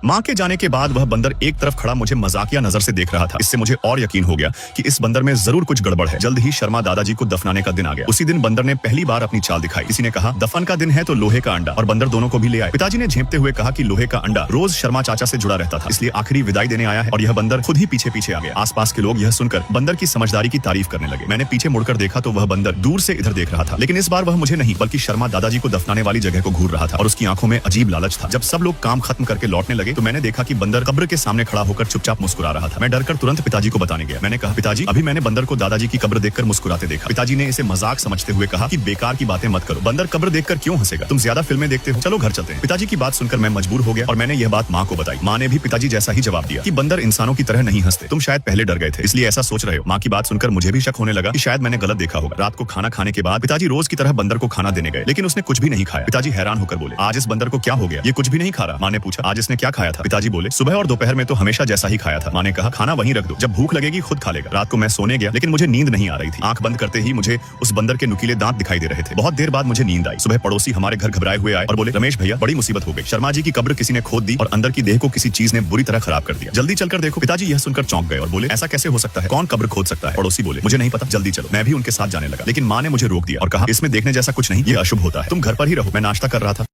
माँ के जाने के बाद वह बंदर एक तरफ खड़ा मुझे मजाकिया नजर से देख रहा था। इससे मुझे और यकीन हो गया कि इस बंदर में जरूर कुछ गड़बड़ है। जल्द ही शर्मा दादाजी को दफनाने का दिन आ गया। उसी दिन बंदर ने पहली बार अपनी चाल दिखाई। किसी ने कहा दफन का दिन है तो लोहे का अंडा, और बंदर दोनों को भी ले आए। पिताजी ने झेपते हुए कहा कि लोहे का अंडा रोज शर्मा चाचा से जुड़ा रहता था, इसलिए आखिरी विदाई देने आया है। और यह बंदर खुद ही पीछे पीछे आ गया। आसपास के लोग यह सुनकर बंदर की समझदारी की तारीफ करने लगे। मैंने पीछे मुड़कर देखा तो वह बंदर दूर से इधर देख रहा था, लेकिन इस बार वह मुझे नहीं बल्कि शर्मा दादाजी को दफनाने वाली जगह को घूर रहा था, और उसकी आंखों में अजीब लालच था। जब सब लोग काम खत्म करके लौटने लगे तो मैंने देखा कि बंदर कब्र के सामने खड़ा होकर चुपचाप मुस्कुरा रहा था। मैं डरकर तुरंत पिताजी को बताने गया। मैंने कहा पिताजी, अभी मैंने बंदर को दादाजी की कब्र देखकर मुस्कुराते देखा। पिताजी ने इसे मजाक समझते हुए कहा कि बेकार की बातें मत करो, बंदर कब्र देखकर क्यों हंसेगा, तुम ज्यादा फिल्में देखते हो, चलो घर चलते हैं। पिताजी की बात सुनकर मैं मजबूर हो गया और मैंने यह बात माँ को बताई। माँ ने भी पिताजी जैसा ही जवाब दिया कि बंदर इंसानों की तरह नहीं हंसते, तुम शायद पहले डर गए थे इसलिए ऐसा सोच रहे हो। माँ की बात सुनकर मुझे भी शक होने लगा कि शायद मैंने गलत देखा होगा। रात को खाना खाने के बाद पिताजी रोज की तरह बंदर को खाना देने गए, लेकिन उसने कुछ भी नहीं खाया। पिताजी हैरान होकर बोले, आज इस बंदर को क्या हो गया, ये कुछ भी नहीं खा रहा। माँ ने पूछा, आज इसने क्या खाया था? पिताजी बोले, सुबह और दोपहर में तो हमेशा जैसा ही खाया था। माँ ने कहा, खाना वहीं रख दो, जब भूख लगेगी खुद खा लेगा। रात को मैं सोने गया, लेकिन मुझे नींद नहीं आ रही थी। आंख बंद करते ही मुझे उस बंदर के नुकीले दांत दिखाई दे रहे थे। बहुत देर बाद मुझे नींद आई। सुबह पड़ोसी हमारे घर घबराए हुए आए और बोले, रमेश भैया, बड़ी मुसीबत हो गई, शर्मा जी की कब्र किसी ने खोद दी और अंदर की देह को किसी चीज ने बुरी तरह खराब कर दिया, जल्दी चलकर देखो। पिताजी यह सुनकर चौंक गए और बोले, ऐसा कैसे हो सकता है, कौन कब्र खोद सकता है? पड़ोसी बोले, मुझे नहीं पता, जल्दी चलो। मैं भी उनके साथ जाने लगा, लेकिन माँ ने मुझे रोक दिया और कहा, इसमें देखने जैसा कुछ नहीं, ये अशुभ होता है, तुम घर पर ही रहो। मैं नाश्ता कर रहा था।